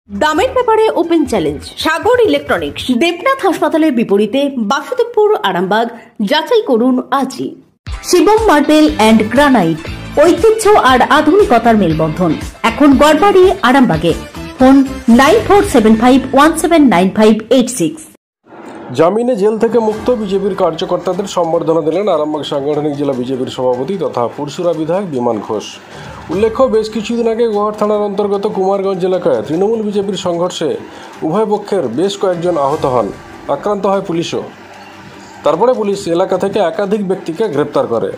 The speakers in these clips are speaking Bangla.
দামের ব্যাপারে ওপেন চ্যালেঞ্জ সাগর ইলেকট্রনিক্স। দেবনাথ হাসপাতালের বিপরীতে বাসুদেবপুর, আরামবাগ। যাচাই করুন আজই। শিবম মার্বেল অ্যান্ড গ্রানাইট, ঐতিহ্য আর আধুনিকতার মেলবন্ধন। এখন গড়বাড়ি, আরামবাগে। ফোন 9475179586। জামিনে জেল থেকে মুক্ত বিজেপির কার্যকর্তাদের সম্বর্ধনা দিলেন আরামবাগ সাংগঠনিক জেলা বিজেপির সভাপতি তথা পুরসুরা বিধায়ক বিমান ঘোষ। উল্লেখ্য, বেশ কিছুদিন আগে গোহার থানার অন্তর্গত কুমারগঞ্জ এলাকায় তৃণমূল বিজেপির সংঘর্ষে উভয় পক্ষের বেশ কয়েকজন আহত হন, আক্রান্ত হয় পুলিশও। তারপরে পুলিশ এলাকা থেকে একাধিক ব্যক্তিকে গ্রেপ্তার করে।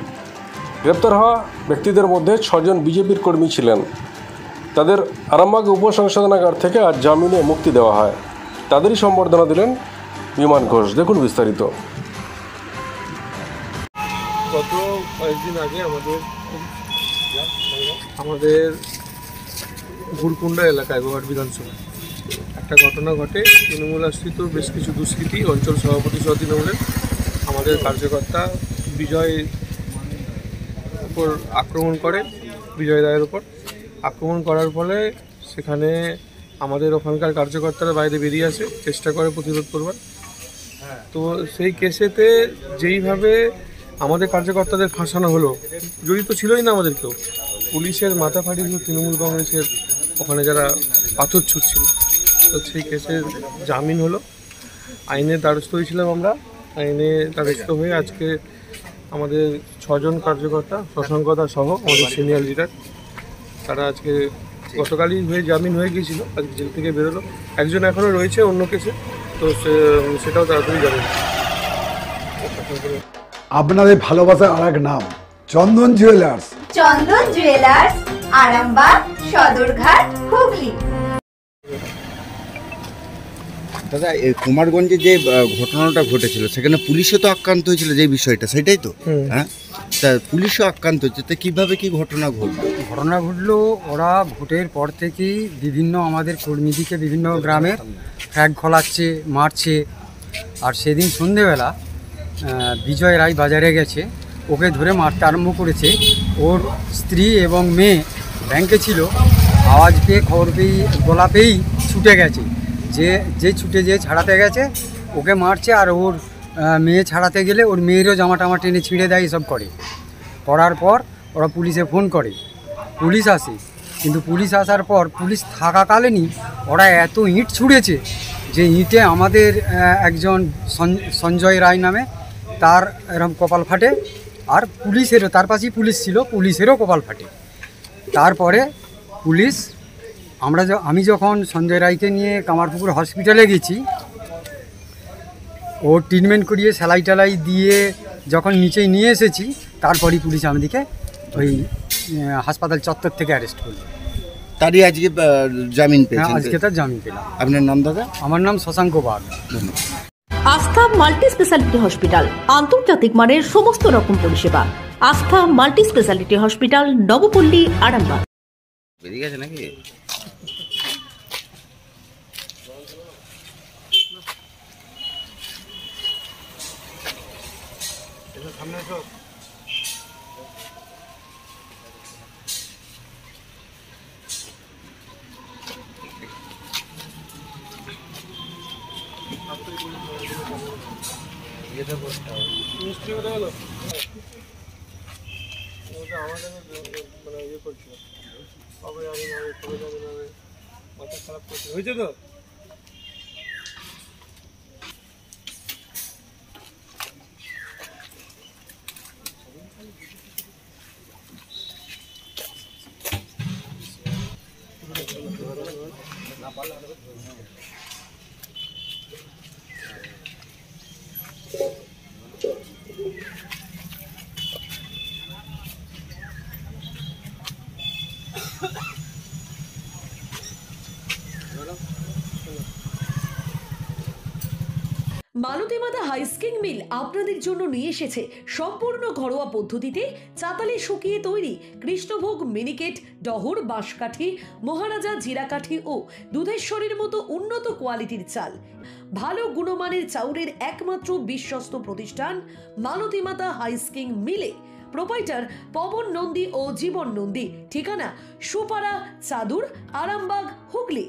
গ্রেপ্তার হওয়া ব্যক্তিদের মধ্যে 6 জন বিজেপির কর্মী ছিলেন। তাদের আরামবাগ উপসংশোধনাগার থেকে আজ জামিনে মুক্তি দেওয়া হয়। তাদেরই সম্বর্ধনা দিলেন বিমান ঘোষ। দেখুন বিস্তারিত। গত কয়েকদিন আগে আমাদের গুরকুন্ডা এলাকায় গোহাট বিধানসভায় একটা ঘটনা ঘটে। তৃণমূল আশ্রিত বেশ কিছু দুষ্কৃতী অঞ্চল সভাপতি সহ তৃণমূলের আমাদের কার্যকর্তা বিজয় উপর আক্রমণ করে। বিজয় রায়ের উপর আক্রমণ করার ফলে সেখানে আমাদের ওখানকার কার্যকর্তারা বাইরে বেরিয়ে আসে, চেষ্টা করে প্রতিরোধ করবার। তো সেই কেসেতে যেইভাবে আমাদের কার্যকর্তাদের ফাঁসানো হলো, জড়িত ছিলই না আমাদের কেউ। পুলিশের মাথা ফাটিয়ে তৃণমূল কংগ্রেসের ওখানে যারা পাথর ছুটছিল। তো সেই কেসের জামিন হলো, আইনের দ্বারস্থ হয়েছিলাম আমরা। আইনে দ্বারস্থ হয়ে আজকে আমাদের 6 জন কার্যকর্তা, শশাঙ্কদা সহ আমাদের সিনিয়র লিডার, তারা আজকে গতকালই জামিন হয়ে গিয়েছিল, আজকে জেল থেকে বেরোলো। একজন এখনও রয়েছে অন্য কেসে, তো সেটাও তাড়াতাড়ি যাবে। আপনাদের ভালোবাসার আরেক নাম চন্দন জুয়েলার্স। চন্দন জুয়েলার্স, আরামবাগ, সদরঘাট, হুগলি। দাদা, কুমারগঞ্জে যে ঘটনাটা ঘটেছিল সেখানে পুলিশও তো আক্রান্ত হয়েছিল, যে বিষয়টা সেটাই তো, হ্যাঁ? তা পুলিশও আক্রান্ত হচ্ছে, তো কীভাবে কী ঘটনা ঘটলো? ওরা ভোটের পর থেকেই বিভিন্ন আমাদের কর্মীদিকে বিভিন্ন গ্রামের ফ্ল্যাগ খোলাচ্ছে, মারছে। আর সেদিন সন্ধেবেলা বিজয় রায় বাজারে গেছে, ওকে ধরে মারতে আরম্ভ করেছে। ওর স্ত্রী এবং মেয়ে ব্যাংকে ছিল, আওয়াজ পেয়ে খবর পেয়ে গলা পেয়েই ছুটে গেছে। যে ছুটে যেয়ে ছাড়াতে গেছে ওকে মারছে। আর ওর মেয়ে ছাড়াতে গেলে ওর মেয়েরও জামা টামা টেনে ছিঁড়ে দেয়, এসব করার পর ওরা পুলিশে ফোন করে। পুলিশ আসে, কিন্তু পুলিশ আসার পর পুলিশ থাকাকালীনই ওরা এত ইঁট ছুঁড়েছে যে ইঁটে আমাদের একজন সঞ্জয় রায় নামে তার এরকম কপাল ফাটে। আর পুলিশেরও, তার পাশেই পুলিশ ছিল, পুলিশেরও কপাল ফাটে। তারপরে পুলিশ আমি যখন সঞ্জয় রায়কে নিয়ে কামারপুকুর হসপিটালে গেছি, ও ট্রিটমেন্ট করিয়ে সেলাই টেলাই দিয়ে যখন নিচে নিয়ে এসেছি, তারপরই পুলিশ আমাদেরকে ওই হাসপাতাল চত্বর থেকে অ্যারেস্ট করলো। তারই আজকে জামিন পেয়েছেন? আজকে তার জামিন পেলাম। আপনার নাম দাদা? আমার নাম শশাঙ্ক বাগ। আস্থা মাল্টি স্পেশালিটি হসপিটাল, আন্তর্জাতিক মানের সমস্ত রকম পরিষেবা। আস্থা multi speciality hospital, Nabapalli, Arambagh. বেরিয়ে গেছে নাকি? মাথা খারাপ করছে, হয়েছে তো? মালতী মাতা হাইস্কিং মিল আপনাদের জন্য নিয়ে এসেছে সম্পূর্ণ ঘরোয়া পদ্ধতিতে চাতালে শুকিয়ে তৈরি কৃষ্ণভোগ মিনিকেট, ডহর, বাঁশকাঠি, মহারাজা জিরাকাঠি ও দুধেশ্বরীর মতো উন্নত কোয়ালিটির চাল। ভালো গুণমানের চাউলের একমাত্র বিশ্বস্ত প্রতিষ্ঠান মালতী মাতা হাইস্কিং মিলে। প্রোপাইটার পবন নন্দী ও জীবন নন্দী। ঠিকানা সুপারা, চাদুর, আরামবাগ, হুগলি।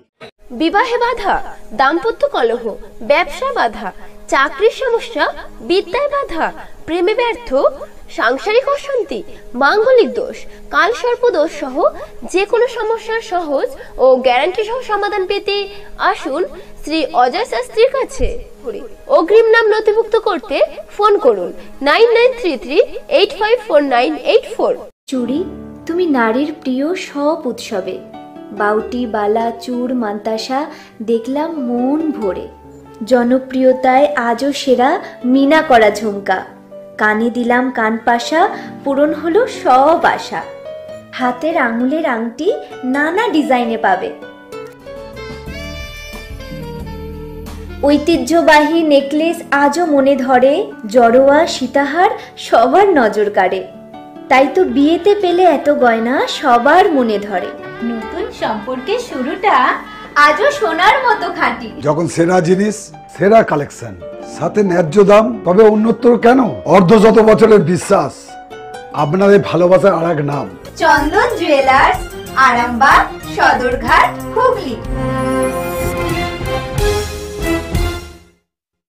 বিবাহে বাধা, দাম্পত্য কলহ, ব্যবসা বাধা, চাকরির সমস্যা, বিদ্যায় বাধা, প্রেমে ব্যর্থ, সাংসারিক অশান্তি, মাঙ্গলিক দোষ, কালসর্প দোষ সহ যে কোনো সমস্যার সহজ ও গ্যারান্টি সহ সমাধান পেতে আসুন শ্রী অজয় শাস্ত্রীর কাছে। অগ্রিম নাম নথিভুক্ত করতে ফোন করুন 9933854984। চুড়ি তুমি নারীর প্রিয় সব উৎসবে, বাউটি, বালা, চূড়, মান্তাসা দেখলাম মন ভরে। জনপ্রিয়তায় আজও সেরা মিনা করা ঝুমকা, কানে দিলাম কানপাশা, পূরণ হলো সব আশা। হাতের আঙুলের আংটি নানা ডিজাইনে পাবে, ঐতিহ্যবাহী নেকলেস আজও মনে ধরে। জড়োয়া, সীতাহার সবার নজর কাড়ে, তাই তো বিয়েতে পেলে এত গয়না সবার মনে ধরে। নতুন সম্পর্কের শুরুটা আজও সোনার মতো খাঁটি। যখন সেরা জিনিস, সেরা কালেকশন, সাথে ন্যায্য দাম, তবে উন্নতর কেন? অর্ধশত বছরের বিশ্বাস, আপনাদের ভালোবাসার আর এক নাম চন্দন জুয়েলার্স, আরামবাগ, সদরঘাট, হুগলি।